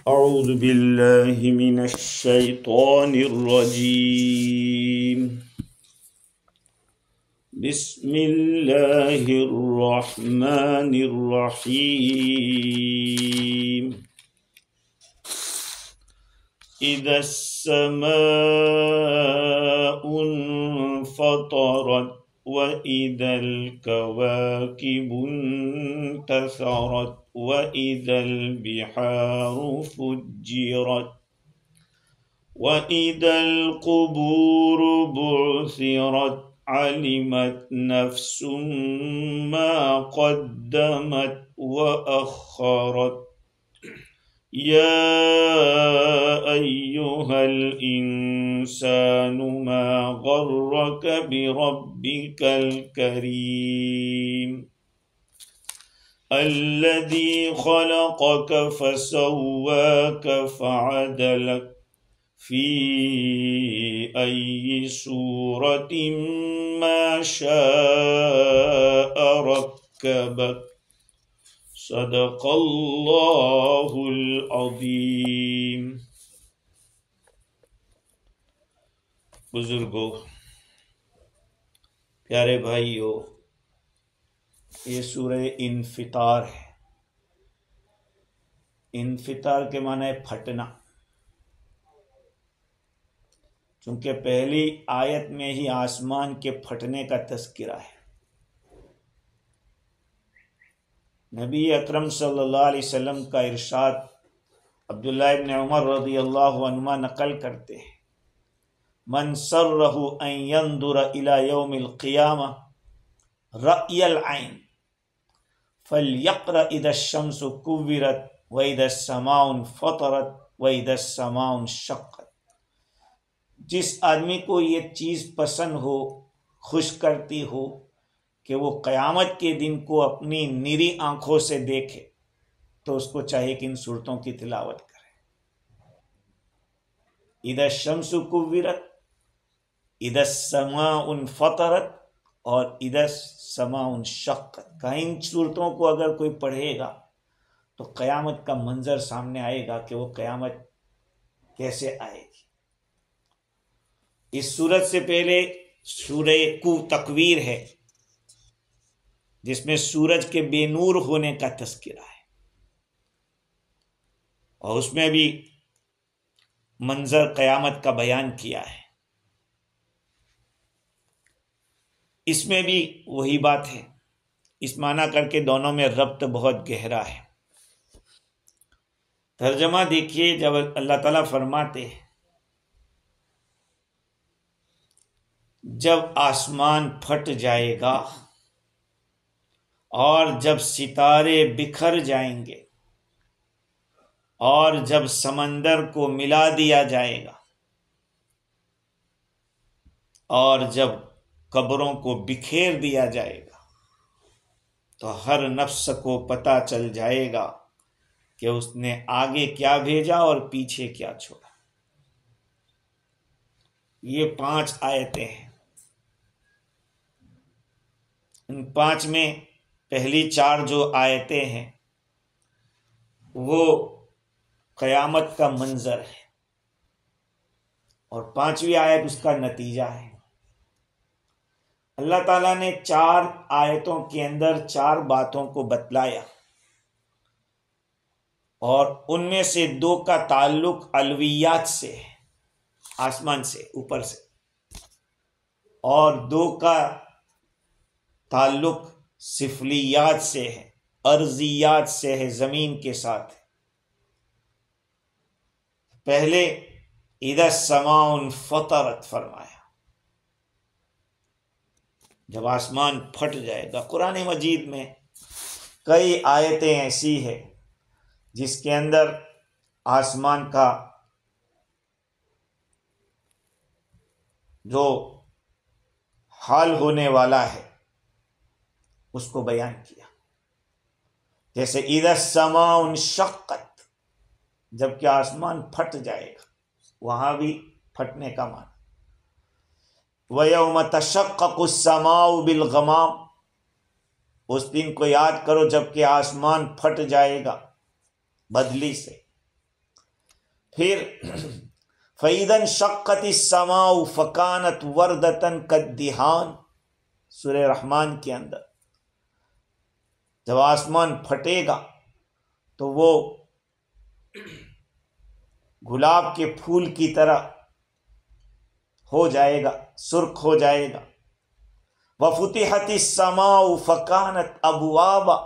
أعوذ بالله من الشيطان الرجيم. بسم الله الرحمن الرحيم. إذا السماء انفطرت وإذا الكواكب انتثرت وإذا البحار فجرت وإذا القبور بعثرت علمت نفس ما قدمت وأخرت يا أيها الإنسان ما غرك بربك الكريم الذي خلقك فسواك فعدلك في أي صورة ما شاء ركبك صدق اللہ العظیم. بزرگوں، پیارے بھائیوں، یہ سورہ انفطار ہے. انفطار کے معنی ہے پھٹنا. چونکہ پہلی آیت میں ہی آسمان کے پھٹنے کا تذکرہ ہے. نبی اکرم صلی اللہ علیہ وسلم کا ارشاد عبداللہ ابن عمر رضی اللہ عنہما نقل کرتے ہیں: من سرہ ان ينظر الى یوم القیامہ رأی العین فلیقرأ اذا الشمس کورت واذا السماء انفطرت واذا السماء انشقت. جس آدمی کو یہ چیز پسند ہو، خوش کرتی ہو کہ وہ قیامت کے دن کو اپنی نیری آنکھوں سے دیکھے، تو اس کو چاہیے کہ ان صورتوں کی تلاوت کرے. اذا الشمس کورت، اذا السماء انفطرت اور اذا السماء انشقت. ان صورتوں کو اگر کوئی پڑھے گا تو قیامت کا منظر سامنے آئے گا کہ وہ قیامت کیسے آئے گی. اس صورت سے پہلے سورہ تکویر ہے، جس میں سورج کے بے نور ہونے کا تذکرہ ہے، اور اس میں بھی منظر قیامت کا بیان کیا ہے. اس میں بھی وہی بات ہے. اس معنی کر کے دونوں میں ربط بہت گہرا ہے. ترجمہ دیکھیے، جب اللہ تعالیٰ فرماتے ہیں جب آسمان پھٹ جائے گا اور جب ستارے بکھر جائیں گے اور جب سمندر کو ملا دیا جائے گا اور جب قبروں کو بکھیر دیا جائے گا، تو ہر نفس کو پتہ چل جائے گا کہ اس نے آگے کیا بھیجا اور پیچھے کیا چھوڑا. یہ 5 آیتیں ہیں. ان 5 میں پہلی 4 جو آیتیں ہیں وہ قیامت کا منظر ہے، اور 5ویں آیت اس کا نتیجہ ہے. اللہ تعالیٰ نے 4 آیتوں کے اندر 4 باتوں کو بتلایا، اور ان میں سے 2 کا تعلق علویات سے ہے، آسمان سے، اوپر سے، اور 2 کا تعلق سفلیات سے ہے، ارضیات سے ہے، زمین کے ساتھ. پہلے اذا السماء انفطرت فرمایا، جب آسمان پھٹ جائے گا. قرآن مجید میں کئی آیتیں ایسی ہیں جس کے اندر آسمان کا جو حال ہونے والا ہے اس کو بیان کیا. جیسے اذا السماء انشقت، جب کہ آسمان پھٹ جائے گا، وہاں بھی پھٹنے کا معنی. وَيَوْمَ تَشَقَّقُ السَّمَاءُ بِالْغَمَامِ، اس دن کو یاد کرو جب کہ آسمان پھٹ جائے گا بدلی سے. پھر فَإِذَا انشَقَّتِ السَّمَاءُ فَكَانَتْ وَرْدَةً كَالدِّهَانِ، سورہ رحمان کے اندر جب آسمان پھٹے گا تو وہ گلاب کے پھول کی طرح ہو جائے گا، سرخ ہو جائے گا۔ وَفُتِحَتِ السَّمَاءُ فَكَانَتْ أَبْوَابًا،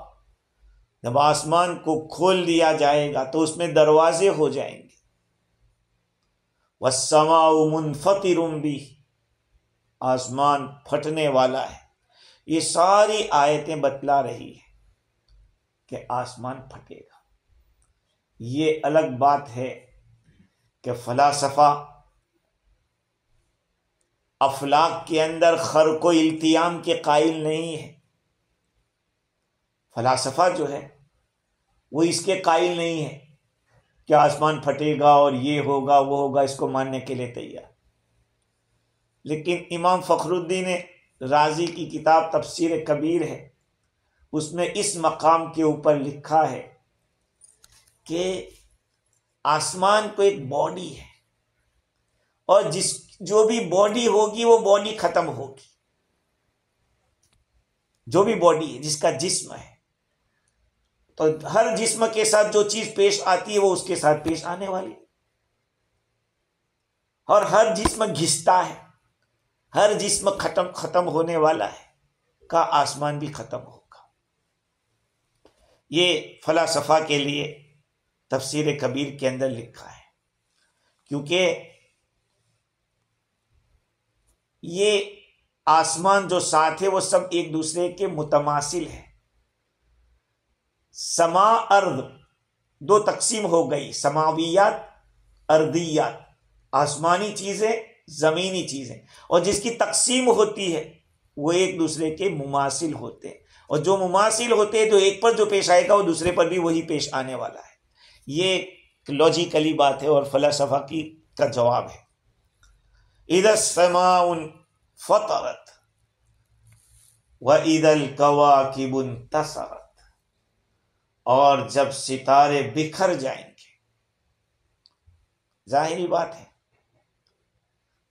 جب آسمان کو کھول دیا جائے گا تو اس میں دروازے ہو جائیں گے۔ وَالسَّمَاءُ مُنْفَطِرٌ بِهِ، آسمان پھٹنے والا ہے۔ یہ ساری آیتیں بتلا رہی ہیں کہ آسمان پھٹے گا۔ یہ الگ بات ہے کہ فلاسفہ افلاک کے اندر خرق و التیام کے قائل نہیں ہے۔ فلاسفہ جو ہے وہ اس کے قائل نہیں ہے کہ آسمان پھٹے گا اور یہ ہوگا وہ ہوگا، اس کو ماننے کے لیے تیار۔ لیکن امام فخر الدین رازی کی کتاب تفسیر کبیر ہے، اس میں اس مقام کے اوپر لکھا ہے کہ آسمان کو ایک باڈی ہے، اور جو بھی باڈی ہوگی وہ باڈی ختم ہوگی۔ جو بھی باڈی ہے، جس کا جسم ہے، تو ہر جسم کے ساتھ جو چیز پیش آتی ہے وہ اس کے ساتھ پیش آنے والی، اور ہر جسم گھستا ہے، ہر جسم ختم ہونے والا ہے، کا آسمان بھی ختم ہوگا۔ یہ فلاسفہ کے لیے تفسیر کبیر کے اندر لکھا ہے، کیونکہ یہ آسمان جو ساتھ ہے وہ سب ایک دوسرے کے متماثل ہیں۔ سما ارض دو تقسیم ہو گئی، سماویات، ارضیات، آسمانی چیزیں، زمینی چیزیں، اور جس کی تقسیم ہوتی ہے وہ ایک دوسرے کے مماثل ہوتے ہیں، اور جو مماثل ہوتے ہیں تو ایک پر جو پیش آئے گا وہ دوسرے پر بھی وہی پیش آنے والا ہے۔ یہ لاجیکلی بات ہے اور فلسفہ کا جواب ہے۔ اذا السماء انفطرت واذا الكواكب انتثرت، اور جب ستارے بکھر جائیں گے، ظاہری بات ہے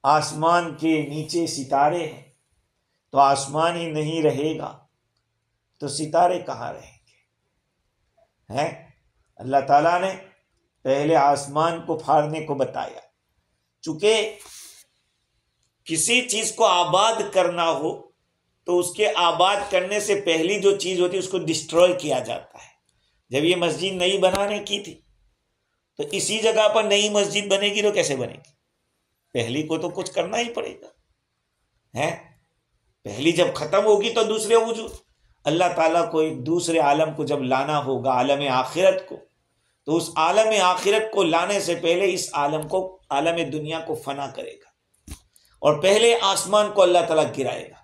آسمان کے نیچے ستارے ہیں تو آسمان ہی نہیں رہے گا تو ستارے کہاں رہیں گے؟ ہیں؟ اللہ تعالیٰ نے پہلے آسمان کو پھاڑنے کو بتایا، چونکہ کسی چیز کو آباد کرنا ہو تو اس کے آباد کرنے سے پہلی جو چیز ہوتی ہے اس کو ڈسٹروائے کیا جاتا ہے۔ جب یہ مسجد نئی بنانے کی تھی تو اسی جگہ پر نئی مسجد بنے گی تو کیسے بنے گی؟ پہلی کو تو کچھ کرنا ہی پڑے گا، ہے؟ پہلی جب ختم ہوگی تو دوسرے وجود، اللہ تعالیٰ کو ایک دوسرے عالم کو جب لانا ہوگا، عالم آخرت کو، تو اس عالم آخرت کو لانے سے پہلے اس عالم دنیا کو فنا کرے گا، اور پہلے آسمان کو اللہ تعالیٰ گرائے گا۔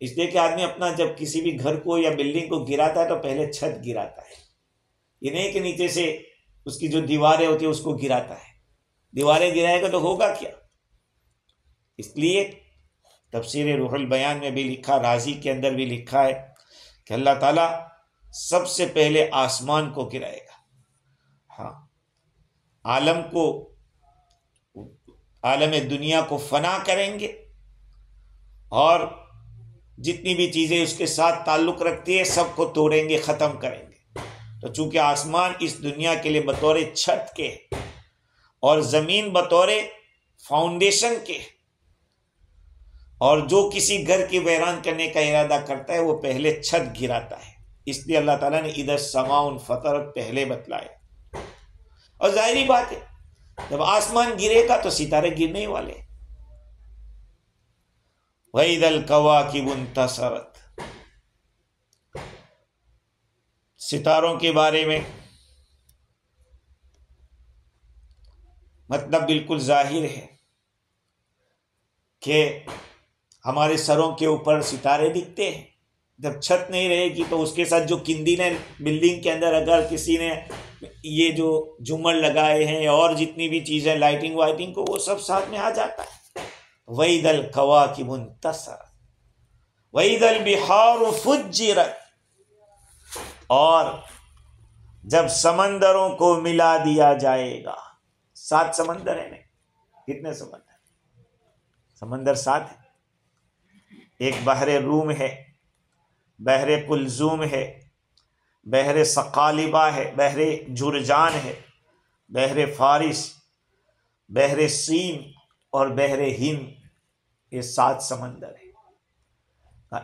اس لیے کہ آدمی اپنا جب کسی بھی گھر کو یا بلڈنگ کو گراتا ہے تو پہلے چھت گراتا ہے، یہ نہیں کہ نیچے سے اس کی جو دیواریں ہوتی ہیں اس کو گراتا ہے۔ دیواریں گرائے گا تو ہوگا کیا؟ اس لیے تفسیر روح البیان میں بھی لکھا، رازی کے اندر بھی لکھا ہے کہ اللہ تعالیٰ سب سے پہلے آسمان کو گرائے گا، ہاں، عالم دنیا کو فنا کریں گے، اور جتنی بھی چیزیں اس کے ساتھ تعلق رکھتی ہے سب کو توڑیں گے، ختم کریں گے۔ تو چونکہ آسمان اس دنیا کے لیے بطور چھت کے اور زمین بطور فاؤنڈیشن کے، اور جو کسی گھر کی ویران کرنے کا ارادہ کرتا ہے وہ پہلے چھت گراتا ہے، اس لیے اللہ تعالیٰ نے اذا السماء انفطرت پہلے بتلایا۔ اور ظاہری بات ہے جب آسمان گرے گا تو ستارے گرنے ہی والے۔ وَإِذَا الْكَوَاكِبُ انتَثَرَتْ، ستاروں کے بارے میں مطلب بالکل ظاہر ہے کہ ہمارے سروں کے اوپر ستارے دکھتے ہیں، جب چھت نہیں رہے گی تو اس کے ساتھ جو کندینیں بلڈنگ کے اندر اگر کسی نے یہ جو جھومر لگائے ہیں اور جتنی بھی چیزیں لائٹنگ وائٹنگ کو، وہ سب ساتھ میں آ جاتا ہے۔ وَإِذَا الْكَوَاكِبُ انتَثَرَتْ وَإِذَا الْبِحَارُ فُجِّرَتْ، اور جب سمندروں کو ملا دیا جائے گا، 7 سمندر ہیں. کتنے سمندر؟ سمندر 7 ہیں. ایک بحر روم ہے، بحر کلزوم ہے، بحر ثقالبہ ہے، بحر جرجان ہے، بحر فارس، بحر سین اور بحر ہند. یہ 7 سمندر ہیں.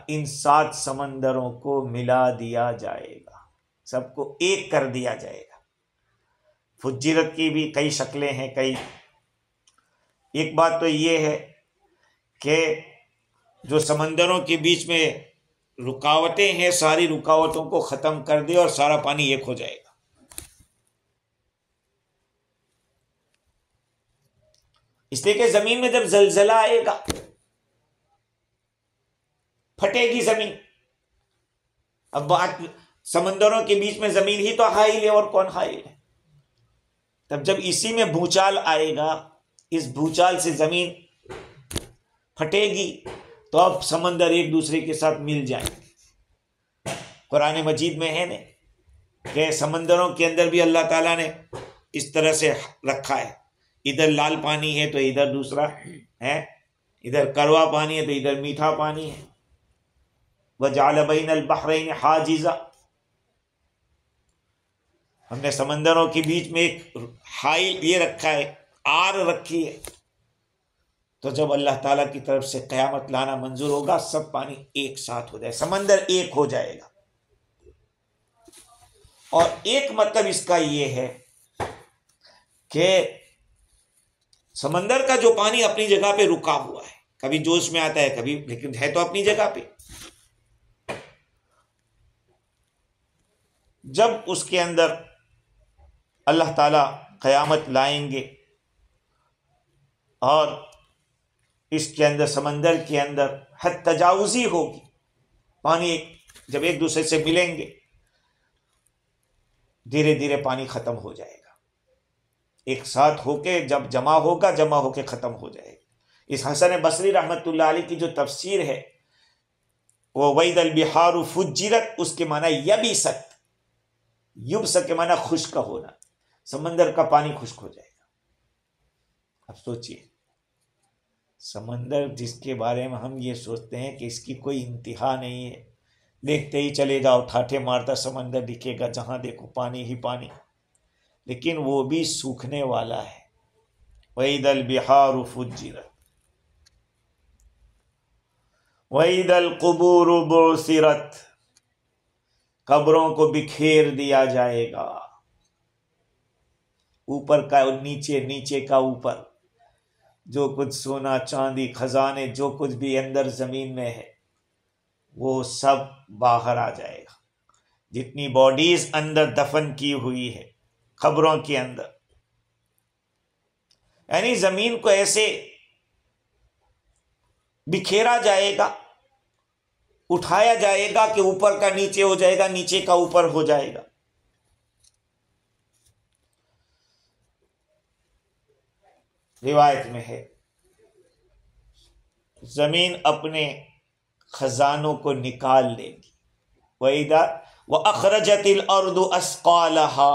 ان 7 سمندروں کو ملا دیا جائے گا، سب کو ایک کر دیا جائے گا. فجرت کی بھی کئی شکلیں ہیں. ایک بات تو یہ ہے کہ جو سمندروں کے بیچ میں رکاوٹیں ہیں، ساری رکاوٹوں کو ختم کر دے اور سارا پانی ایک ہو جائے گا. اس لیے کہ زمین میں جب زلزلہ آئے گا پھٹے گی زمین. اب بات سمندروں کے بیچ میں زمین ہی تو حائل ہے، اور کون حائل ہے؟ تب جب اسی میں بھوچال آئے گا، اس بھوچال سے زمین پھٹے گی تو اب سمندر ایک دوسرے کے ساتھ مل جائیں گے. قرآن مجید میں ہے نا کہ سمندروں کے اندر بھی اللہ تعالیٰ نے اس طرح سے رکھا ہے. ادھر لال پانی ہے تو ادھر دوسرا ہے، ادھر کڑوا پانی ہے تو ادھر میٹھا پانی ہے. وَجَعَلَ بَيْنَ الْبَحْرَيْنِ حَاجِزًا، ہم نے سمندروں کے بیچ میں ایک حائل یہ رکھا ہے، آر رکھی ہے. تو جب اللہ تعالیٰ کی طرف سے قیامت لانا منظور ہوگا، سب پانی ایک ساتھ ہو جائے، سمندر ایک ہو جائے گا. اور ایک مطلب اس کا یہ ہے کہ سمندر کا جو پانی اپنی جگہ پہ رکا ہوا ہے، کبھی جوش میں آتا ہے کبھی، لیکن ہے تو اپنی جگہ پہ. جب اس کے اندر اللہ تعالیٰ قیامت لائیں گے اور اس کے اندر سمندر کے اندر حد تجاوزی ہوگی، پانی جب ایک دوسرے سے ملیں گے دھیرے دھیرے پانی ختم ہو جائے گا. ایک ساتھ ہو کے جب جمع ہوگا، جمع ہو کے ختم ہو جائے گا. اس حسن بصری رحمت اللہ علیہ کی جو تفسیر ہے وہ وَإِذَا الْبِحَارُ فُجِّرَتْ، اس کے معنی یبست، یبس کے معنی خشک ہونا، سمندر کا پانی خشک ہو جائے گا. اب سوچئے سمندر جس کے بارے میں ہم یہ سوچتے ہیں کہ اس کی کوئی انتہا نہیں ہے، دیکھتے ہی چلے جاؤ، ٹھاٹھے مارتا سمندر دکھے گا، جہاں دیکھو پانی ہی پانی، لیکن وہ بھی سوکھنے والا ہے. وَإِذَا الْبِحَارُ فُجِّرَتْ وَإِذَا الْقُبُورُ بُعْثِرَتْ، قبروں کو بکھیر دیا جائے گا. اوپر کا نیچے، نیچے کا اوپر، جو کچھ سونا چاندی خزانے جو کچھ بھی اندر زمین میں ہے وہ سب باہر آ جائے گا. جتنی باڈیز اندر دفن کی ہوئی ہے قبروں کے اندر، یعنی زمین کو ایسے بکھیرا جائے گا، اٹھایا جائے گا کہ اوپر کا نیچے ہو جائے گا، نیچے کا اوپر ہو جائے گا. روایت میں ہے زمین اپنے خزانوں کو نکال لے گی. وَأَخْرَجَتِ الْأَرْضُ أَثْقَالَهَا،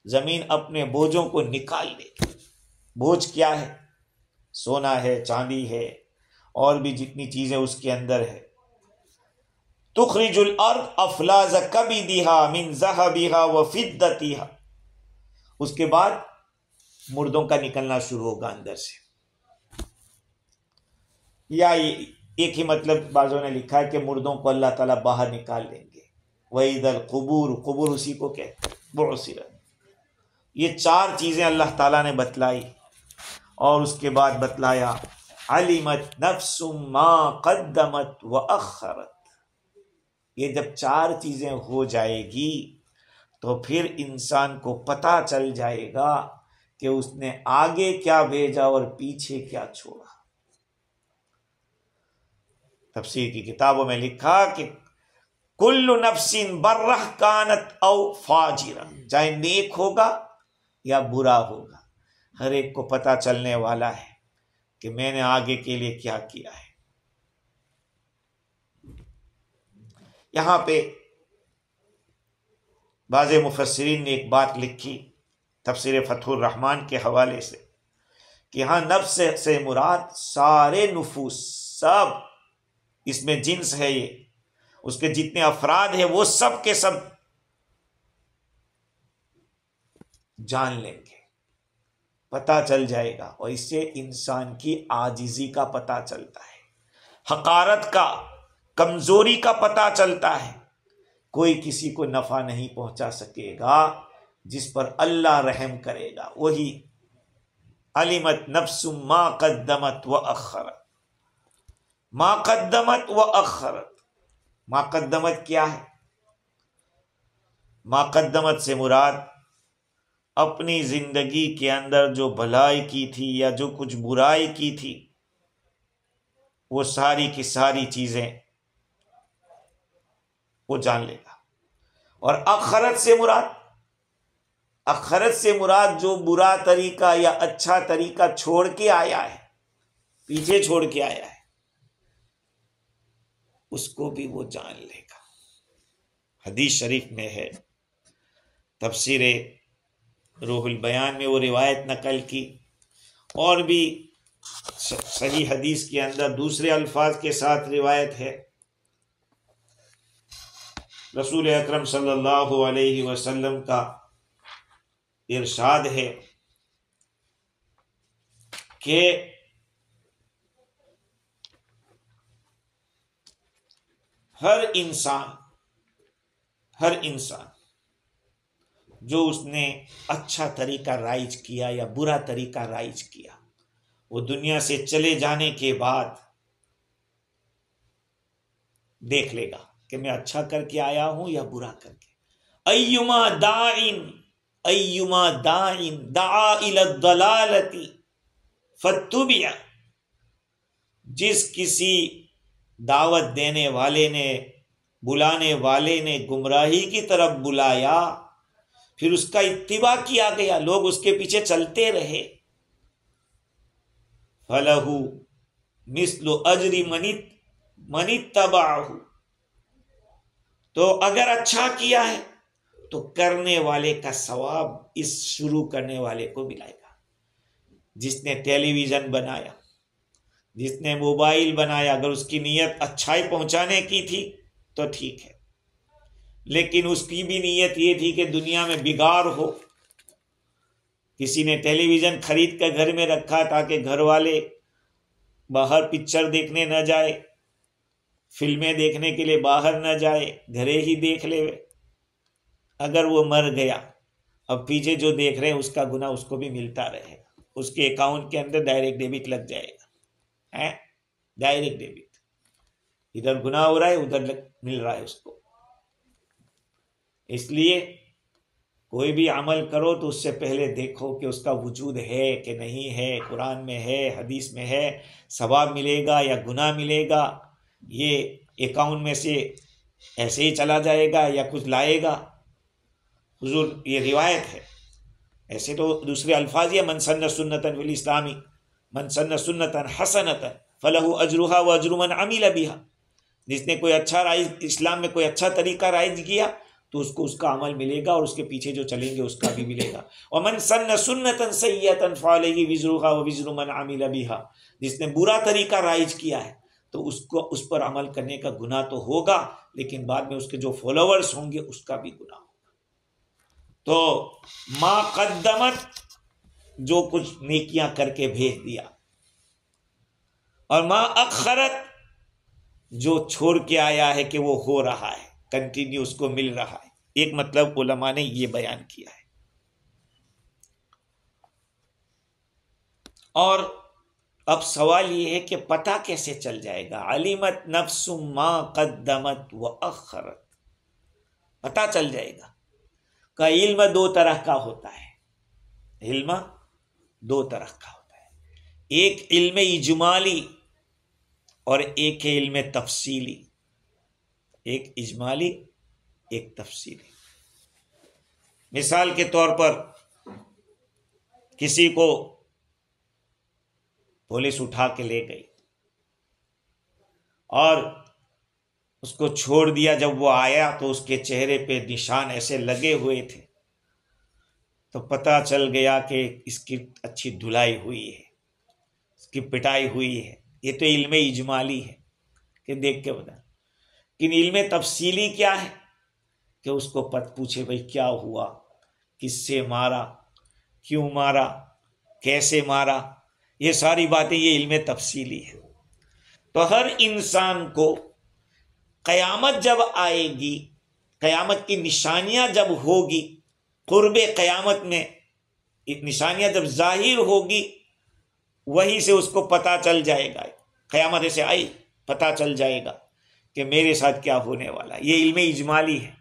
زمین اپنے بوجھوں کو نکال لے گی. بوجھ کیا ہے؟ سونا ہے، چاندی ہے، اور بھی جتنی چیزیں اس کے اندر ہے. تُخْرِجُ الْأَرْضُ أَفْلَاظَ كَبِدِهَا مِنْ ذَهَبِهَا وَفِضَّتِهَا، اس کے بعد مردوں کا نکلنا شروع ہوگا اندر سے. یا ایک ہی مطلب بعضوں نے لکھا ہے کہ مردوں کو اللہ تعالیٰ باہر نکال لیں گے. وَإِذَا الْقُبُورُ، قبور اسی کو کہتے ہیں، بُعْثِرَتْ. یہ 4 چیزیں اللہ تعالیٰ نے بتلائی، اور اس کے بعد بتلایا عَلِمَتْ نَفْسٌ مَا قَدَّمَتْ وَأَخَّرَتْ. یہ جب 4 چیزیں ہو جائے گی تو پھر انسان کو پتہ چل جائے گا کہ اس نے آگے کیا بھیجا اور پیچھے کیا چھوڑا. تفسیر کی کتابوں میں لکھا کہ کل نفس برہ کانت او فاجرہ، چاہے نیک ہوگا یا برا ہوگا، ہر ایک کو پتہ چلنے والا ہے کہ میں نے آگے کے لیے کیا کیا ہے. یہاں پہ بعض مفسرین نے ایک بات لکھی تفسیر فتح الرحمن کے حوالے سے کہ ہاں نفس سے مراد سارے نفوس، سب، اس میں جنس ہے، یہ اس کے جتنے افراد ہیں وہ سب کے سب جان لیں گے، پتہ چل جائے گا، اور اس سے انسان کی عاجزی کا پتہ چلتا ہے، حقارت کا، کمزوری کا پتہ چلتا ہے۔ کوئی کسی کو نفع نہیں پہنچا سکے گا جس پر اللہ رحم کرے گا، وہی علمت نفس ما قدمت واخرت، ما قدمت واخرت۔ ما قدمت کیا ہے؟ ما قدمت سے مراد اپنی زندگی کے اندر جو بھلائی کی تھی یا جو کچھ برائی کی تھی، وہ ساری کی ساری چیزیں وہ جان لے گا۔ اور آخرت سے مراد جو برا طریقہ یا اچھا طریقہ چھوڑ کے آیا ہے، پیچھے چھوڑ کے آیا ہے، اس کو بھی وہ جان لے گا۔ حدیث شریف میں ہے، تفسیر روح البیان میں وہ روایت نقل کی، اور بھی صحیح حدیث کے اندر دوسرے الفاظ کے ساتھ روایت ہے۔ رسول اکرم صلی اللہ علیہ وسلم کا ارشاد ہے کہ ہر انسان جو اس نے اچھا طریقہ رائج کیا یا برا طریقہ رائج کیا، وہ دنیا سے چلے جانے کے بعد دیکھ لے گا کہ میں اچھا کر کے آیا ہوں یا برا کر کے۔ ایما داعٍ دعا الی الضلالۃ فاتبع، جس کسی دعوت دینے والے نے، بلانے والے نے گمراہی کی طرف بلایا، پھر اس کا اتباع کیا گیا، لوگ اس کے پیچھے چلتے رہے، فَلَهُ مِثْلُ أَجْرِ مَنِ اتَّبَعَهُ، تو اگر اچھا کیا ہے تو کرنے والے کا ثواب اس شروع کرنے والے کو ملائے گا۔ جس نے ٹیلی ویژن بنایا، جس نے موبائل بنایا، اگر اس کی نیت اچھائی پہنچانے کی تھی تو ٹھیک ہے، لیکن اس کی بھی نیت یہ تھی کہ دنیا میں بگاڑ ہو۔ کسی نے ٹیلی ویژن خرید کر گھر میں رکھا تاکہ گھر والے باہر پکچر دیکھنے نہ جائے، فلمیں دیکھنے کے لیے باہر نہ جائے، گھرے ہی دیکھ لے۔ اگر وہ مر گیا، اب پیچھے جو دیکھ رہے ہیں اس کا گناہ اس کو بھی ملتا رہے گا، اس کے اکاؤنٹ کے اندر ڈائریکٹ ڈیبٹ لگ جائے گا، ڈائریکٹ ڈیبٹ، ادھر گناہ ہو رہا ہے، ادھر مل رہا ہے اس کو۔ اس لیے کوئی بھی عمل کرو تو اس سے پہلے دیکھو کہ اس کا وجود ہے کہ نہیں ہے، قرآن میں ہے، حدیث میں ہے، ثواب ملے گا یا گناہ ملے گا، یہ اکاؤنٹ میں سے ایسے ہی چلا جائے گا یا کچھ لائے گا۔ حضور، یہ روایت ہے، ایسے تو دوسرے الفاظ یہ من سن سنتا فی الاسلام من سن سنتا حسنتا فلہ اجرھا واجر من عمل بھا، جس نے کوئی اچھا اسلام میں کوئی اچھا طریقہ رائج کیا تو اس کو اس کا عمل ملے گا، اور اس کے پیچھے جو چلیں گے اس کا بھی ملے گا۔ ومن سن سنتا سیئتا فعلیہ وزرھا ووزر من عمل بھا، جس نے برا طریقہ رائج کیا ہے تو اس پر عمل کرنے کا گناہ تو ہوگا، لیکن بعد میں اس کے جو فالوورز ہوں گے اس کا بھی گناہ ہوگا۔ تو ما قدمت، جو کچھ نیکیاں کر کے بھیج دیا، اور ما اخرت، جو چھوڑ کے آیا ہے کہ وہ ہو رہا ہے، کنٹینیو اس کو مل رہا ہے۔ ایک مطلب علماء نے یہ بیان کیا ہے۔ اور اب سوال یہ ہے کہ پتہ کیسے چل جائے گا؟ علمت نفس ما قدمت واخرت، پتہ چل جائے گا کہ علم دو طرح کا ہوتا ہے، علم دو طرح کا ہوتا ہے، ایک علم اجمالی اور ایک ہے علم تفصیلی، ایک اجمالی ایک تفصیلی۔ مثال کے طور پر کسی کو پولیس اٹھا کے لے گئی اور اس کو چھوڑ دیا، جب وہ آیا تو اس کے چہرے پہ نشان ایسے لگے ہوئے تھے تو پتہ چل گیا کہ اس کی اچھی دھلائی ہوئی ہے، اس کی پٹائی ہوئی ہے. یہ تو علم اجمالی ہے کہ دیکھ کے بتا. لیکن علم تفصیلی کیا ہے کہ اس کو پوچھے بھائی کیا ہوا، کس سے مارا، کیوں مارا، کیسے مارا، یہ ساری باتیں یہ علم تفصیلی ہے. تو ہر انسان کو قیامت جب آئے گی، قیامت کی نشانیاں جب ہوگی، قرب قیامت میں نشانیاں جب ظاہر ہوگی، وہی سے اس کو پتہ چل جائے گا. قیامت ایسے آئی پتہ چل جائے گا کہ میرے ساتھ کیا ہونے والا ہے. یہ علم اجمالی ہے.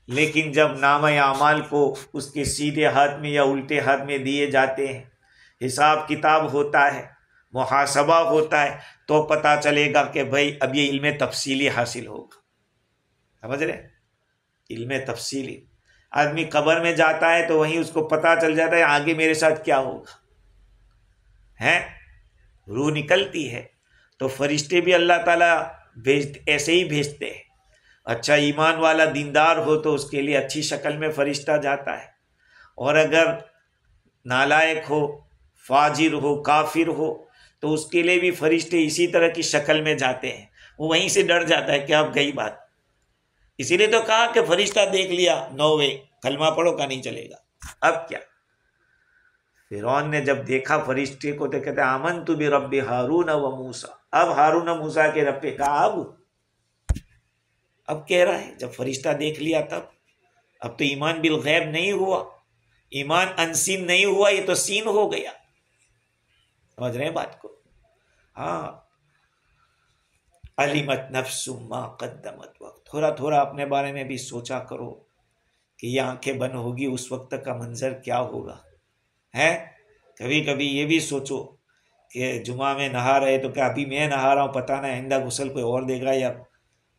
لیکن جب نامہ اعمال کو اس کے سیدھے ہاتھ میں یا الٹے ہاتھ میں دیے جاتے ہیں، حساب کتاب ہوتا ہے، محاسبہ ہوتا ہے، تو پتہ چلے گا کہ بھائی اب یہ علم تفصیلی حاصل ہوگا. سمجھ رہے؟ علم تفصیلی. آدمی قبر میں جاتا ہے تو وہیں اس کو پتہ چل جاتا ہے آگے میرے ساتھ کیا ہوگا. ہیں روح نکلتی ہے تو فرشتے بھی اللہ تعالیٰ ایسے ہی بھیجتے ہیں. اچھا ایمان والا دیندار ہو تو اس کے لیے اچھی شکل میں فرشتہ جاتا ہے، اور اگر نالائق ہو، فاجر ہو، کافر ہو تو اس کے لیے بھی فرشتے اسی طرح کی شکل میں جاتے ہیں. وہ وہیں سے ڈر جاتا ہے کہ اب گئی بات. اسی لیے تو کہا کہ فرشتہ دیکھ لیا، نو وے، کلمہ پڑھو کا نہیں چلے گا. اب کیا؟ فرعون نے جب دیکھا فرشتے کو تو کہتے آمنت برب ہارون و موسیٰ. اب ہارون و موسیٰ کے رب پہ کہا اب کہہ رہا ہے جب فرشتہ دیکھ لیا تب. اب تو ایمان بالغیب نہیں ہوا، ایمان انسین نہیں ہوا، یہ تو سین ہو گیا. سمجھ رہے ہیں بات کو؟ ہاں. علمت نفس ما قدمت وقت. تھوڑا تھوڑا اپنے بارے میں بھی سوچا کرو کہ یہ آنکھیں بند ہوگی اس وقت کا منظر کیا ہوگا. ہے کبھی کبھی یہ بھی سوچو کہ جمعہ میں نہا رہے تو کیا ابھی میں نہا رہا ہوں، پتہ نہ آئندہ غسل کوئی اور دے گا یا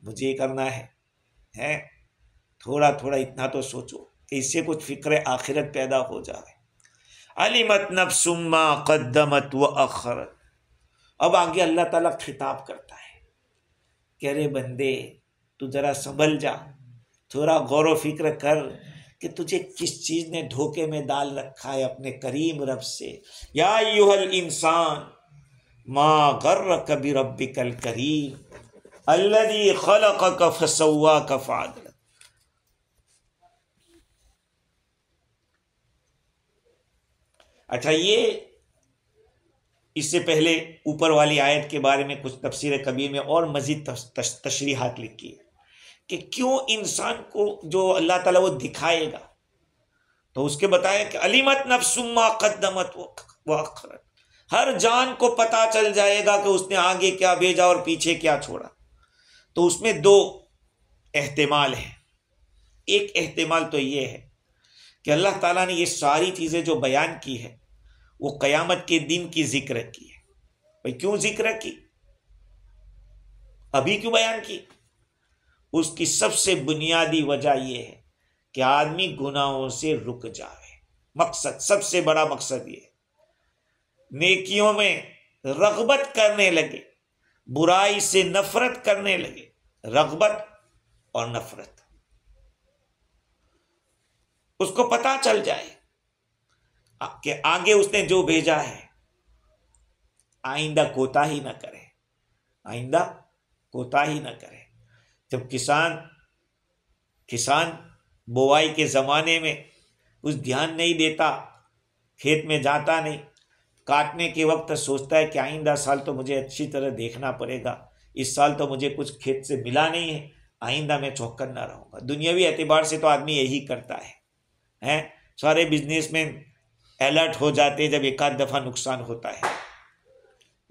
مجھے یہ کرنا ہے. تھوڑا تھوڑا اتنا تو سوچو کہ اس سے کچھ فکر آخرت پیدا ہو جائے. علمت نفس ما قدمت واخرت. اب آگے اللہ تعالیٰ خطاب کرتا ہے کہ ارے بندے تو ذرا سنبھل جا، تھوڑا غور و فکر کر کہ تجھے کس چیز نے دھوکے میں ڈال رکھا ہے اپنے کریم رب سے. یا ایھا الانسان ما غرک بربک الکریم الذی خلقک فسواک فعدلک. اچھا، یہ اس سے پہلے اوپر والی آیت کے بارے میں کچھ تفسیر کبیر میں اور مزید تشریحات لکھی ہے کہ کیوں انسان کو جو اللہ تعالیٰ وہ دکھائے گا تو اس کے بتایا کہ علمت نفس ما قدمت واخرت. ہر جان کو پتہ چل جائے گا کہ اس نے آگے کیا بھیجا اور پیچھے کیا چھوڑا. تو اس میں دو احتمال ہیں. ایک احتمال تو یہ ہے کہ اللہ تعالیٰ نے یہ ساری چیزیں جو بیان کی ہے وہ قیامت کے دن کی ذکر کی ہے. بھائی کیوں ذکر کی؟ ابھی کیوں بیان کی؟ اس کی سب سے بنیادی وجہ یہ ہے کہ آدمی گناہوں سے رک جائے. مقصد، سب سے بڑا مقصد یہ ہے. نیکیوں میں رغبت کرنے لگے، برائی سے نفرت کرنے لگے. رغبت اور نفرت، اس کو پتہ چل جائے کہ آگے اس نے جو بھیجا ہے آئندہ کوتاہی نہ کرے، آئندہ کوتاہی نہ کرے. جب کسان بوائی کے زمانے میں کچھ دھیان نہیں دیتا، کھیت میں جاتا نہیں، کاٹنے کے وقت سوچتا ہے کہ آئندہ سال تو مجھے اچھی طرح دیکھنا پڑے گا، اس سال تو مجھے کچھ کھیت سے ملا نہیں ہے، آئندہ میں چوکن نہ رہوں گا. دنیاوی اعتبار سے تو آدمی یہی کرتا ہے. سارے بزنس مین الرٹ ہو جاتے جب ایک آدھ دفعہ نقصان ہوتا ہے.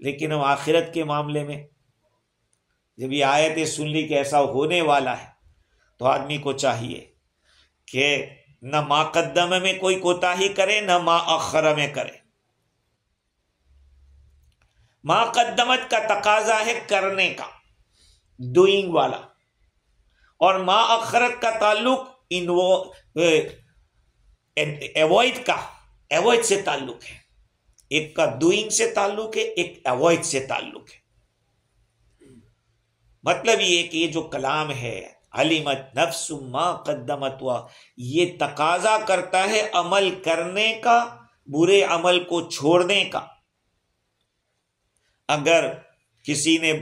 لیکن ہم آخرت کے معاملے میں جب یہ آیتیں سن لی کہ ایسا ہونے والا ہے تو آدمی کو چاہیے کہ نہ ما قدم میں کوئی کوتاہی کرے، نہ ما اخر میں کرے. ما قدمت کا تقاضا ہے کرنے کا، ڈوئنگ والا، اور ما اخرت کا تعلق ایوائڈ سے تعلق ہے. ایک کا ڈوئنگ سے تعلق ہے، ایک ایوائڈ سے تعلق ہے. مطلب یہ کہ یہ جو کلام ہے علمت نفس ما قدمت یہ تقاضا کرتا ہے عمل کرنے کا، برے عمل کو چھوڑنے کا۔ اگر کسی نے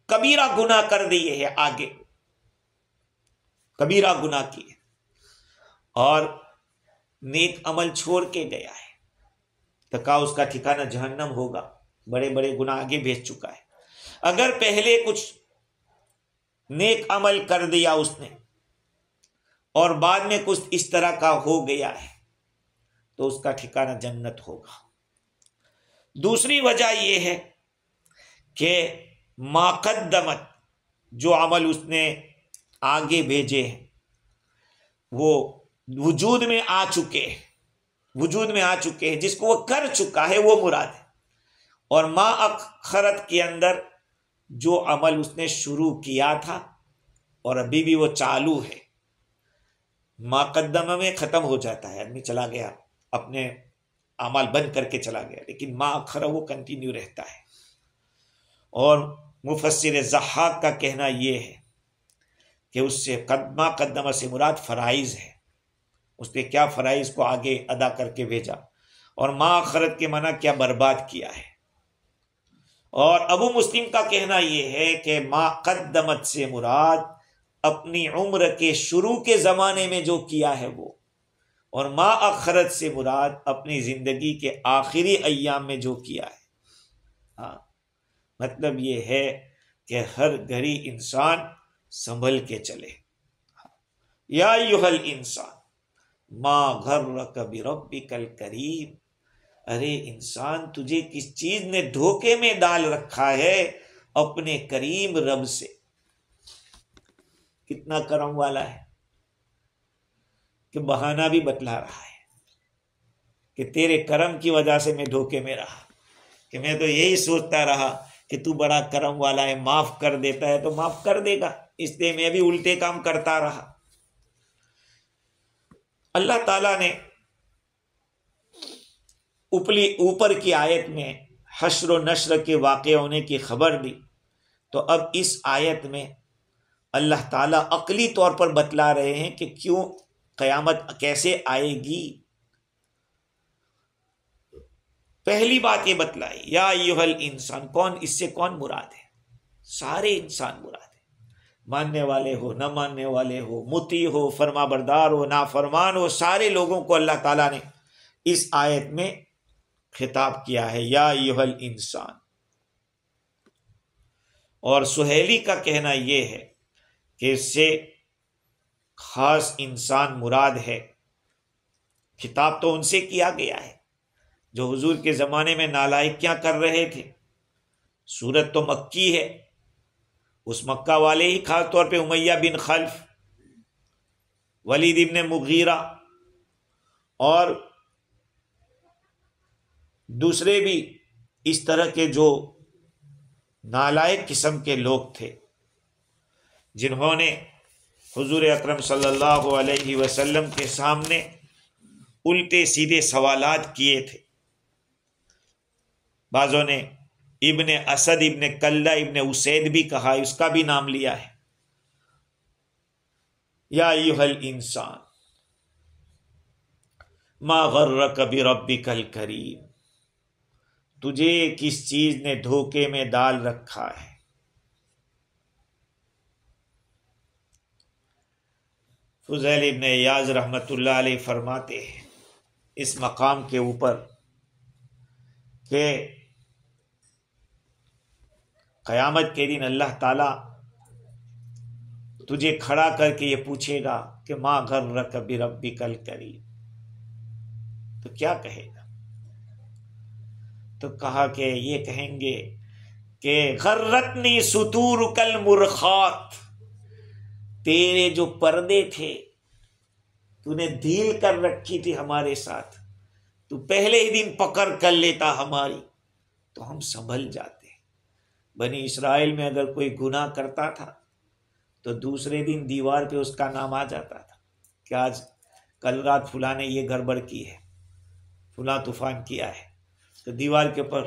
کبیرہ گناہ کر دیے ہے، آگے کبیرہ گناہ کیے اور نیک عمل چھوڑ کے گیا ہے، تو کہا اس کا ٹھکانہ جہنم ہوگا، بڑے بڑے گناہ آگے بھیج چکا ہے۔ اگر پہلے کچھ نیک عمل کر دیا اس نے اور بعد میں کچھ اس طرح کا ہو گیا ہے تو اس کا ٹھکانہ جنت ہوگا۔ دوسری وجہ یہ ہے کہ ما قدمت، جو عمل اس نے آگے بھیجے ہیں وہ وجود میں آ چکے ہیں، وجود میں آ چکے ہیں، جس کو وہ کر چکا ہے وہ مراد ہے۔ اور ما اخرت کے اندر جو عمل اس نے شروع کیا تھا اور ابھی بھی وہ چالو ہے، ما قدمہ میں ختم ہو جاتا ہے، آدمی چلا گیا اپنے اعمال بند کر کے چلا گیا، لیکن ما اخرہ وہ کنٹینیو رہتا ہے۔ اور مفسر ضحاک کا کہنا یہ ہے کہ اس سے ما قدمہ سے مراد فرائض ہے، اس نے کیا فرائض کو آگے ادا کر کے بھیجا، اور ما اخرت کے معنی کیا برباد کیا ہے۔ اور ابو مسلم کا کہنا یہ ہے کہ ما قدمت سے مراد اپنی عمر کے شروع کے زمانے میں جو کیا ہے وہ، اور ما اخرت سے مراد اپنی زندگی کے آخری ایام میں جو کیا ہے۔ ہاں، مطلب یہ ہے کہ ہر گھڑی انسان سنبھل کے چلے۔ یا ایھا الانسان ما غرک بربک الکریم، ارے انسان تجھے کس چیز نے دھوکے میں ڈال رکھا ہے اپنے کریم رب سے۔ کتنا کرم والا ہے کہ بہانہ بھی بتلا رہا ہے کہ تیرے کرم کی وجہ سے میں دھوکے میں رہا، کہ میں تو یہی سوچتا رہا کہ تو بڑا کرم والا ہے، معاف کر دیتا ہے تو معاف کر دے گا، اس لیے میں بھی الٹے کام کرتا رہا۔ اللہ تعالیٰ نے اوپر کی آیت میں حشر و نشر کے واقع ہونے کی خبر دی، تو اب اس آیت میں اللہ تعالیٰ عقلی طور پر بتلا رہے ہیں کہ کیوں قیامت کیسے آئے گی۔ پہلی بات یہ بتلائی یا ایھا الانسان، کون اس سے کون مراد ہے؟ سارے انسان مراد ہے، ماننے والے ہو نہ ماننے والے ہو، مطیع ہو فرما بردار ہو نافرمان ہو، سارے لوگوں کو اللہ تعالیٰ نے اس آیت میں خطاب کیا ہے یا ایھا الانسان۔ اور سہیلی کا کہنا یہ ہے کہ اس سے خاص انسان مراد ہے، خطاب تو ان سے کیا گیا ہے جو حضور کے زمانے میں نالائکیاں کر رہے تھے۔ سورت تو مکی ہے، اس مکہ والے ہی خاص طور پہ امیہ بن خلف، ولید ابن مغیرہ اور دوسرے بھی اس طرح کے جو نالائق قسم کے لوگ تھے، جنہوں نے حضور اکرم صلی اللہ علیہ وسلم کے سامنے الٹے سیدھے سوالات کیے تھے۔ بعضوں نے ابن اسد ابن کلہ ابن اسید بھی کہا، اس کا بھی نام لیا ہے۔ یا ایھا الانسان ما غرک بربک الکریم، تجھے کس چیز نے دھوکے میں ڈال رکھا ہے۔ فضیل ابن عیاض رحمۃ اللہ علیہ فرماتے ہیں اس مقام کے اوپر کہ قیامت کے دن اللہ تعالیٰ تجھے کھڑا کر کے یہ پوچھے گا کہ ما غرک بربک الکریم، تو کیا کہے گا؟ تو کہا کہ یہ کہیں گے کہ غرتنی ستورک المرخات، تیرے جو پردے تھے تو نے ڈھیل کر رکھی تھی ہمارے ساتھ، تو پہلے ہی دن پکڑ کر لیتا ہماری تو ہم سنبھل جاتے۔ بنی اسرائیل میں اگر کوئی گناہ کرتا تھا تو دوسرے دن دیوار پہ اس کا نام آ جاتا تھا کہ آج کل رات فلاں نے یہ گڑبڑ کی ہے، فلاں طوفان کیا ہے، تو دیوار کے اوپر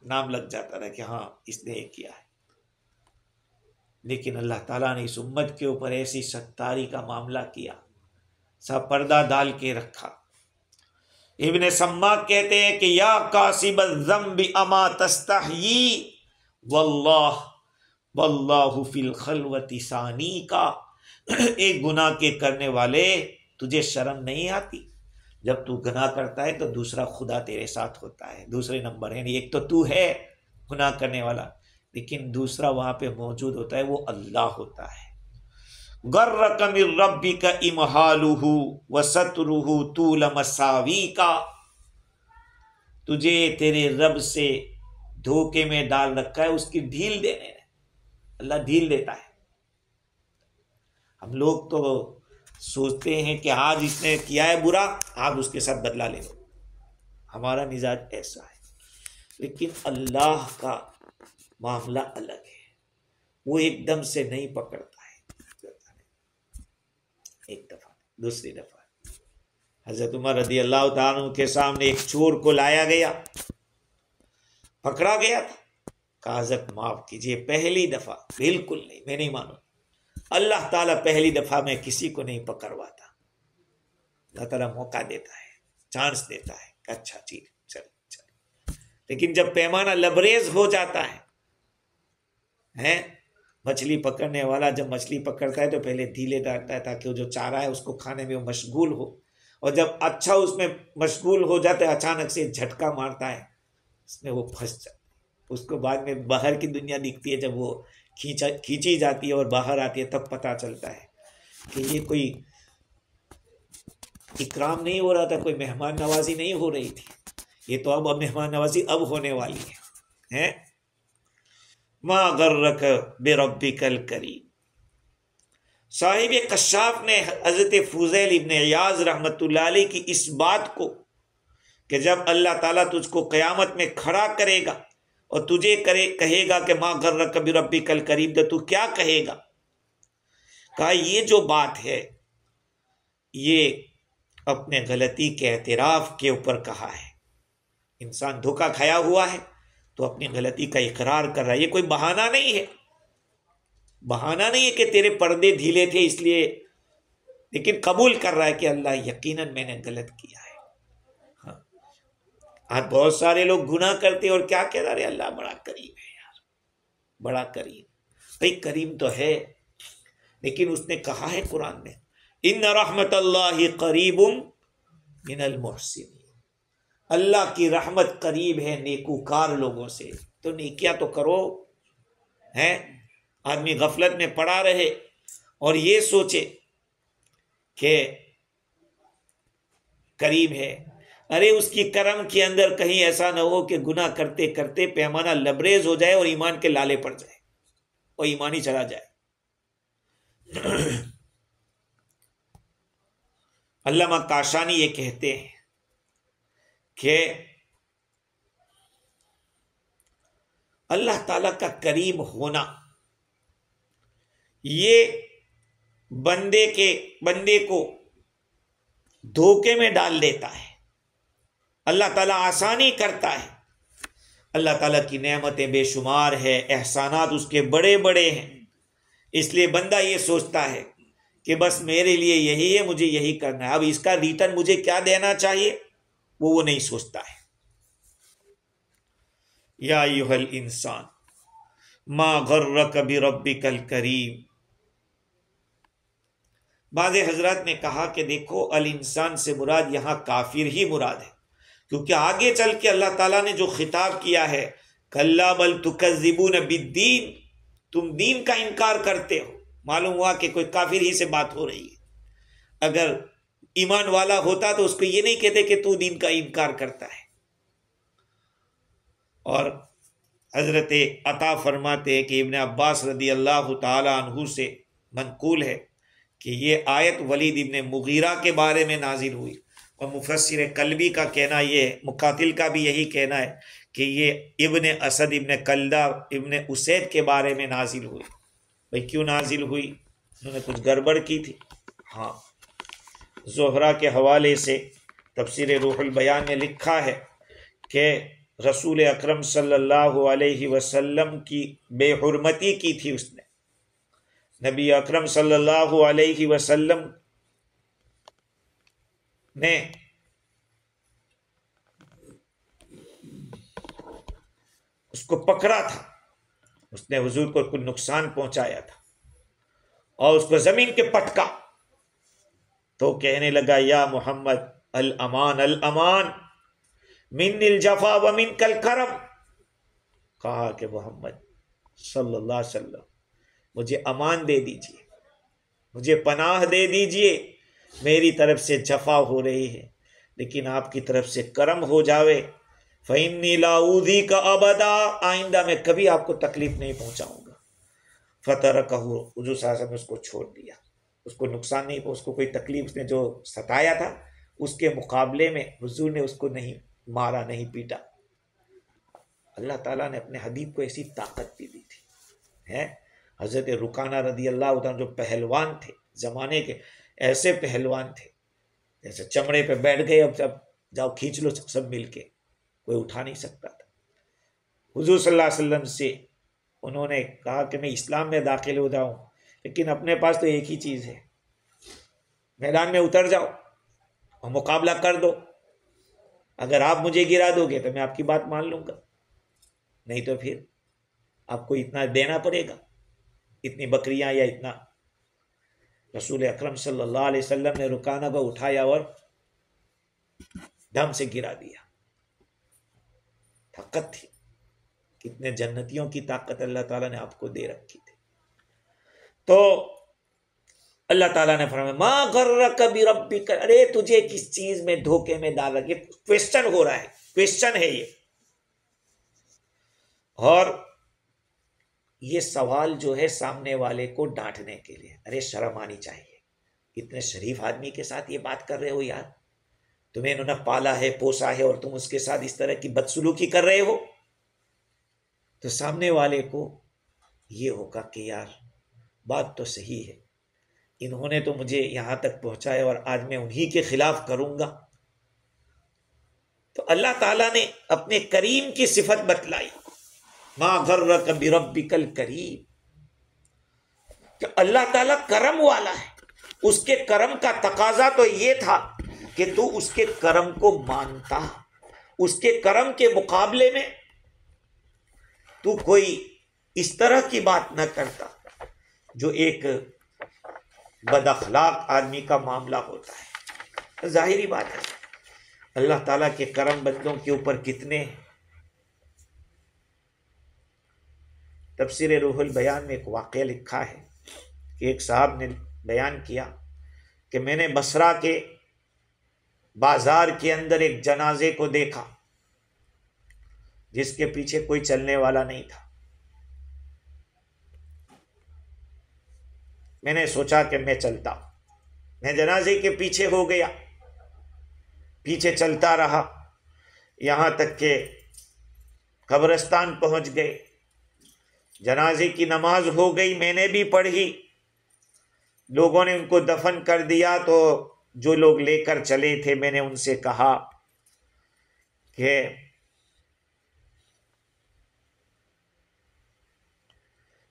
نام لگ جاتا تھا کہ ہاں اس نے یہ کیا ہے۔ لیکن اللہ تعالیٰ نے اس امت کے اوپر ایسی ستاری کا معاملہ کیا، سب پردہ ڈال کے رکھا۔ ابن سماک کہتے ہیں کہ یا کاسب الذنب اما تستحیی واللہ فی الخلوۃ ثانی کا، ایک گناہ کے کرنے والے تجھے شرم نہیں آتی؟ جب تو گناہ کرتا ہے تو دوسرا خدا تیرے ساتھ ہوتا ہے، دوسرے نمبر ہے، ایک تو ہے گناہ کرنے والا، لیکن دوسرا وہاں پہ موجود ہوتا ہے، وہ اللہ ہوتا ہے۔ غرک من ربک امہالہ وسترہ طول مساویک، تجھے تیرے رب سے دھوکے میں ڈال رکھا ہے اس کی ڈھیل دینے میں، اللہ ڈھیل دیتا ہے۔ ہم لوگ تو سوچتے ہیں کہ آج اس نے کیا ہے برا، آپ اس کے ساتھ بدلہ لے لو، ہمارا مزاج ایسا ہے، لیکن اللہ کا معاملہ الگ ہے، وہ ایک دم سے نہیں پکڑتا ہے، ایک دفعہ دوسری دفعہ حضرت عمر رضی اللہ تعالیٰ عنہ کے سامنے ایک چور کو لایا گیا، پکڑا گیا تھا، کہا حضرت معاف کیجئے، پہلی دفعہ بالکل نہیں، میں نہیں مانوں، اللہ تعالیٰ پہلی دفعہ میں کسی کو نہیں پکڑواتا، اللہ تعالیٰ موقع دیتا ہے، چانس دیتا ہے، اچھا ٹھیک چل، لیکن جب پیمانہ لبریز ہو جاتا ہے، مچھلی پکڑنے والا جب مچھلی پکڑتا ہے تو پہلے ڈھیلے ڈالتا ہے تاکہ وہ جو چارہ ہے اس کو کھانے میں وہ مشغول ہو، اور جب اچھا اس میں مشغول ہو جاتا ہے اچانک سے جھٹکا مارتا ہے، اس میں وہ پھنس جاتا ہے، اس کو بعد میں باہر کی دنیا دکھتی ہے، جب وہ کھینچی جاتی ہے اور باہر آتی ہے تب پتہ چلتا ہے کہ یہ کوئی اکرام نہیں ہو رہا تھا، کوئی مہمان نوازی نہیں ہو رہی تھی، یہ تو اب مہمان نوازی اب ہونے والی ہے۔ ما غرک بربک الکریم، صاحب کشاف نے حضرت فضیل ابن عیاض رحمۃ اللہ علیہ کی اس بات کو کہ جب اللہ تعالیٰ تجھ کو قیامت میں کھڑا کرے گا اور تجھے کہے گا کہ ما غرک بربک الکریم، تو کیا کہے گا؟ کہا یہ جو بات ہے یہ اپنے غلطی کے اعتراف کے اوپر کہا ہے، انسان دھوکا کھایا ہوا ہے تو اپنی غلطی کا اقرار کر رہا ہے، یہ کوئی بہانہ نہیں ہے، بہانہ نہیں ہے کہ تیرے پردے ڈھیلے تھے اس لیے، لیکن قبول کر رہا ہے کہ اللہ یقیناً میں نے غلط کیا ہے۔ آج بہت سارے لوگ گناہ کرتے اور کیا کہہ رہے، اللہ بڑا کریم ہے یار، بڑا کریم، بھائی کریم تو ہے، لیکن اس نے کہا ہے قرآن میں ان رحمت اللہ قریب من المحسنین، اللہ کی رحمت قریب ہے نیکوکار لوگوں سے، تو نیکیاں تو کرو، ہیں آدمی غفلت میں پڑا رہے اور یہ سوچے کہ قریب ہے، ارے اس کی کرم کے اندر کہیں ایسا نہ ہو کہ گناہ کرتے کرتے پیمانہ لبریز ہو جائے اور ایمان کے لالے پڑ جائے اور ایمان ہی چلا جائے۔ علامہ کاشانی یہ کہتے ہیں کہ اللہ تعالیٰ کا کریم ہونا یہ بندے کو دھوکے میں ڈال دیتا ہے، اللہ تعالیٰ آسانی کرتا ہے، اللہ تعالیٰ کی نعمتیں بے شمار ہے، احسانات اس کے بڑے بڑے ہیں، اس لیے بندہ یہ سوچتا ہے کہ بس میرے لیے یہی ہے، مجھے یہی کرنا ہے، اب اس کا ریٹرن مجھے کیا دینا چاہیے وہ نہیں سوچتا ہے۔ یا ایھا الانسان ما غرک بربک الکریم، بعض حضرات نے کہا کہ دیکھو الانسان سے مراد یہاں کافر ہی مراد ہے، کیونکہ آگے چل کے اللہ تعالیٰ نے جو خطاب کیا ہے کلا بل تکذبون بالدین، تم دین کا انکار کرتے ہو، معلوم ہوا کہ کوئی کافر ہی سے بات ہو رہی ہے، اگر ایمان والا ہوتا تو اس کو یہ نہیں کہتے کہ تو دین کا انکار کرتا ہے۔ اور حضرت عطا فرماتے ہیں کہ ابن عباس رضی اللہ تعالی عنہ سے منقول ہے کہ یہ آیت ولید ابن مغیرہ کے بارے میں نازل ہوئی، اور مفسر قلبی کا کہنا یہ، مقاتل کا بھی یہی کہنا ہے کہ یہ ابن اسد ابن کلدہ ابن اسید کے بارے میں نازل ہوئی۔ بھئی کیوں نازل ہوئی؟ انہوں نے کچھ گڑبڑ کی تھی؟ ہاں، زہرہ کے حوالے سے تفسیر روح البیان میں لکھا ہے کہ رسول اکرم صلی اللہ علیہ وسلم کی بے حرمتی کی تھی اس نے، نبی اکرم صلی اللہ علیہ وسلم نے اس کو پکڑا تھا، اس نے حضور کو کوئی نقصان پہنچایا تھا اور اس کو زمین کے پٹکا تو کہنے لگا یا محمد الامان الامان من الجفا ومن الکرم، کہا کہ محمد صلی اللہ علیہ وسلم مجھے امان دے دیجئے، مجھے پناہ دے دیجئے، میری طرف سے جفا ہو رہی ہے لیکن آپ کی طرف سے کرم ہو جاوے، فإنی لا أوذیک ابدا، آئندہ میں کبھی آپ کو تکلیف نہیں پہنچاؤں گا۔ فترکہ، حضور صلی اللہ علیہ وسلم نے اس کو چھوڑ دیا، اس کو نقصان نہیں، اس کو کوئی تکلیف، اس نے جو ستایا تھا اس کے مقابلے میں حضور نے اس کو نہیں مارا، نہیں پیٹا۔ اللہ تعالیٰ نے اپنے حبیب کو ایسی طاقت بھی دی تھی ہے۔ حضرت رکانہ رضی اللہ عنہ جو پہلوان تھے زمانے کے، ایسے پہلوان تھے جیسے چمڑے پہ بیٹھ گئے، اب جاؤ کھینچ لو سب مل کے، کوئی اٹھا نہیں سکتا تھا۔ حضور صلی اللہ علیہ وسلم سے انہوں نے کہا کہ میں اسلام میں داخل ہو جاؤں، لیکن اپنے پاس تو ایک ہی چیز ہے، میدان میں اتر جاؤ اور مقابلہ کر دو، اگر آپ مجھے گرا دو گے تو میں آپ کی بات مان لوں گا، نہیں تو پھر آپ کو اتنا دینا پڑے گا، اتنی بکریاں یا اتنا۔ رسول اکرم صلی اللہ علیہ وسلم نے رکانہ کو اٹھایا اور دم سے گرا دیا۔ طاقت تھی، کتنے جنتیوں کی طاقت اللہ تعالیٰ نے آپ کو دے رکھی تھی۔ تو اللہ تعالیٰ نے فرمایا ما غرک بربک، ارے تجھے کس چیز میں دھوکے میں ڈالا، یہ کویسچن ہو رہا ہے، کویسچن ہے یہ، اور یہ سوال جو ہے سامنے والے کو ڈانٹنے کے لیے، ارے شرم آنی چاہیے، اتنے شریف آدمی کے ساتھ یہ بات کر رہے ہو یار، تمہیں انہوں نے پالا ہے پوسا ہے اور تم اس کے ساتھ اس طرح کی بدسلوکی کر رہے ہو۔ تو سامنے والے کو یہ ہوگا کہ یار بات تو صحیح ہے، انہوں نے تو مجھے یہاں تک پہنچایا اور آج میں انہی کے خلاف کروں گا۔ تو اللہ تعالیٰ نے اپنے کریم کی صفت بتلائی، ما غرک بربک الکریم، کہ اللہ تعالیٰ کرم والا ہے، اس کے کرم کا تقاضا تو یہ تھا کہ تو اس کے کرم کو مانتا، اس کے کرم کے مقابلے میں تو کوئی اس طرح کی بات نہ کرتا جو ایک بد اخلاق آدمی کا معاملہ ہوتا ہے۔ ظاہری بات ہے اللہ تعالیٰ کے کرم بندوں کے اوپر کتنے ہیں۔ تفسیر روح البیان میں ایک واقعہ لکھا ہے کہ ایک صاحب نے بیان کیا کہ میں نے بصرہ کے بازار کے اندر ایک جنازے کو دیکھا جس کے پیچھے کوئی چلنے والا نہیں تھا۔ میں نے سوچا کہ میں چلتا ہوں، میں جنازے کے پیچھے ہو گیا، پیچھے چلتا رہا یہاں تک کہ قبرستان پہنچ گئے، جنازے کی نماز ہو گئی، میں نے بھی پڑھی، لوگوں نے ان کو دفن کر دیا۔ تو جو لوگ لے کر چلے تھے میں نے ان سے کہا کہ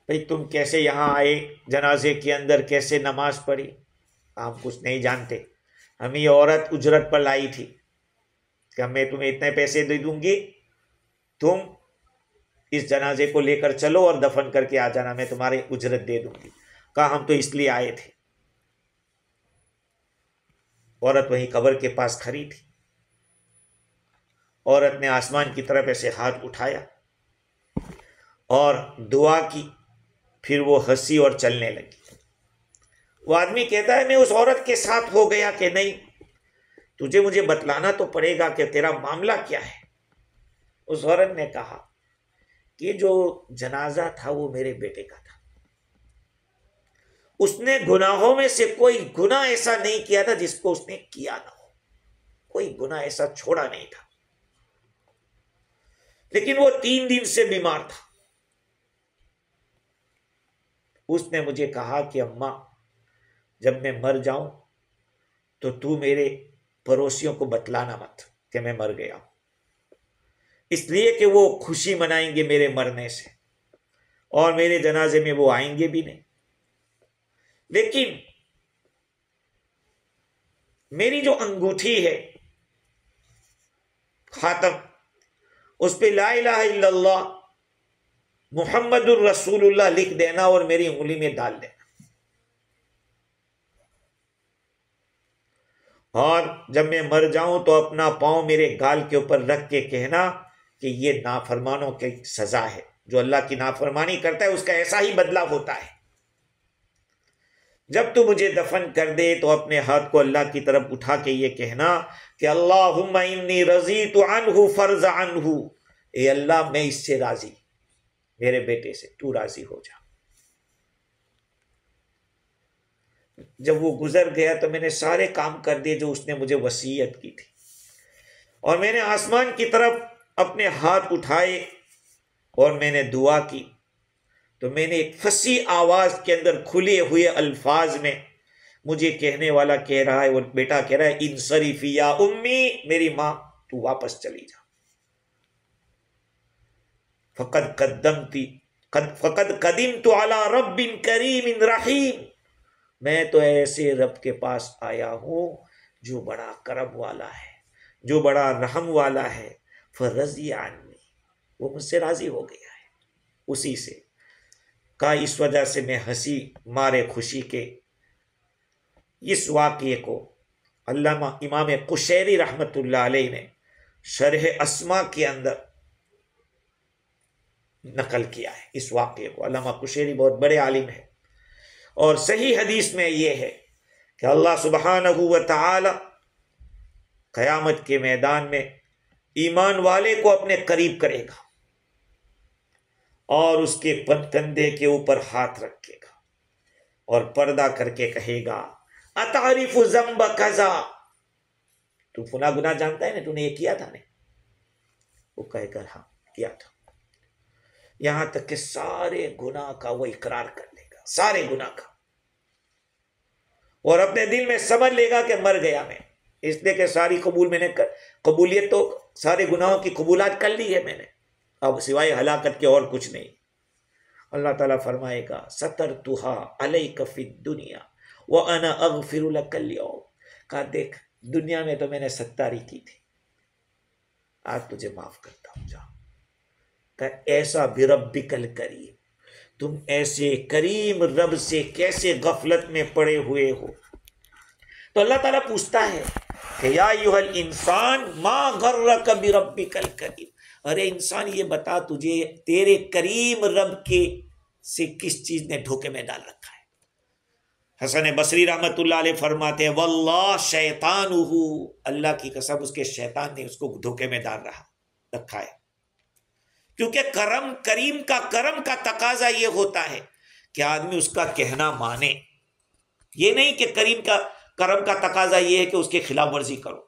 بھئی تم کیسے یہاں آئے، جنازے کے اندر کیسے نماز پڑھی؟ ہم کچھ نہیں جانتے، ہم یہ عورت اجرت پر لائی تھی کہ میں تمہیں اتنے پیسے دے دوں گی، تم اس جنازے کو لے کر چلو اور دفن کر کے آ جانا، میں تمہاری اجرت دے دوں گی۔ کہا ہم تو اس لیے آئے تھے۔ عورت وہیں قبر کے پاس کھڑی تھی، عورت نے آسمان کی طرف ایسے ہاتھ اٹھایا اور دعا کی، پھر وہ ہنسی اور چلنے لگی۔ وہ آدمی کہتا ہے میں اس عورت کے ساتھ ہو گیا کہ نہیں، تجھے مجھے بتلانا تو پڑے گا کہ تیرا معاملہ کیا ہے۔ اس عورت نے کہا کہ جو جنازہ تھا وہ میرے بیٹے کا تھا، اس نے گناہوں میں سے کوئی گناہ ایسا نہیں کیا تھا جس کو اس نے کیا نہ ہو، کوئی گناہ ایسا چھوڑا نہیں تھا، لیکن وہ 3 دن سے بیمار تھا۔ اس نے مجھے کہا کہ اماں جب میں مر جاؤں تو میرے پڑوسیوں کو بتلانا مت کہ میں مر گیا ہوں، اس لیے کہ وہ خوشی منائیں گے میرے مرنے سے اور میرے جنازے میں وہ آئیں گے بھی نہیں۔ لیکن میری جو انگوٹھی ہے خاتم، اس پہ لا الہ الا اللہ محمد الرسول اللہ لکھ دینا اور میری انگلی میں ڈال دینا، اور جب میں مر جاؤں تو اپنا پاؤں میرے گال کے اوپر رکھ کے کہنا کہ یہ نافرمانوں کی سزا ہے، جو اللہ کی نافرمانی کرتا ہے اس کا ایسا ہی بدلہ ہوتا ہے۔ جب تو مجھے دفن کر دے تو اپنے ہاتھ کو اللہ کی طرف اٹھا کے یہ کہنا کہ اللہم انی رضیت عنہ فرض عنہ، اے اللہ میں اس سے راضی، میرے بیٹے سے تو راضی ہو جا۔ جب وہ گزر گیا تو میں نے سارے کام کر دیے جو اس نے مجھے وصیت کی تھی، اور میں نے آسمان کی طرف اپنے ہاتھ اٹھائے اور میں نے دعا کی، تو میں نے ایک فصیح آواز کے اندر کھلے ہوئے الفاظ میں مجھے کہنے والا کہہ رہا ہے، وہ بیٹا کہہ رہا ہے انصرفی یا امی، میری ماں تو واپس چلی جا، فقد قدمت علی رب کریم رحیم، میں تو ایسے رب کے پاس آیا ہوں جو بڑا کرم والا ہے، جو بڑا رحم والا ہے، فرضی عنی، وہ مجھ سے راضی ہو گیا ہے۔ اسی سے کا اس وجہ سے میں ہنسی مارے خوشی کے اس واقعے کو علامہ امام قشیری رحمت اللہ علیہ نے شرح اسما کے اندر نقل کیا ہے۔ اس واقعے کو علامہ قشیری بہت بڑے عالم ہیں، اور صحیح حدیث میں یہ ہے کہ اللہ سبحانہ و تعالی قیامت کے میدان میں ایمان والے کو اپنے قریب کرے گا اور اس کے کندھے کے اوپر ہاتھ رکھے گا اور پردہ کر کے کہے گا اتعرف ذنب کذا، تو فلاں گناہ جانتا ہے نا، تو نے یہ کیا تھا نا؟ وہ کہے گا ہاں کیا تھا، یہاں تک کہ سارے گناہ کا وہ اقرار کر لے گا، سارے گناہ کا، اور اپنے دل میں سمجھ لے گا کہ مر گیا میں، اس لیے کہ ساری قبولیت تو سارے گناہوں کی قبولات کر لی ہے میں نے، اب سوائے ہلاکت کے اور کچھ نہیں۔ اللہ تعالیٰ فرمائے گا سترتها علیک فی الدنیا وانا اغفر لک اليوم، کہا دیکھ دنیا میں تو میں نے ستاری کی تھی، آج تجھے معاف کرتا ہوں، جا۔ کہ ایسا بربک الکریم، تم ایسے کریم رب سے کیسے غفلت میں پڑے ہوئے ہو؟ تو اللہ تعالیٰ پوچھتا ہے کہ یا ایھا الانسان ما غرک بربک الکریم، ارے انسان یہ بتا تجھے تیرے کریم رب کے سے کس چیز نے دھوکے میں ڈال رکھا ہے؟ حسن بصری رحمت اللہ علیہ فرماتے ہیں واللہ شیطانہ، اللہ کی قسم اس کے شیطان نے اس کو دھوکے میں ڈال رکھا ہے، کیونکہ کریم کا تقاضا یہ ہوتا ہے کہ آدمی اس کا کہنا مانے، یہ نہیں کہ کرم کا تقاضا یہ ہے کہ اس کے خلاف ورزی کرو۔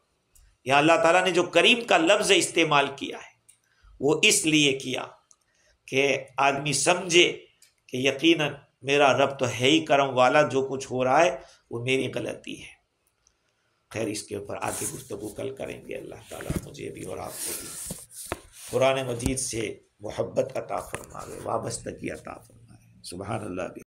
یہاں اللہ تعالیٰ نے جو کریم کا لفظ استعمال کیا ہے وہ اس لیے کیا کہ آدمی سمجھے کہ یقیناً میرا رب تو ہے ہی کرم والا، جو کچھ ہو رہا ہے وہ میری غلطی ہے۔ خیر اس کے اوپر آگے گفتگو کل کریں گے۔ اللہ تعالیٰ مجھے بھی اور آپ کو بھی قرآن مجید سے محبت عطا فرمائے، وابستگی عطا فرمائے۔ سبحان اللہ۔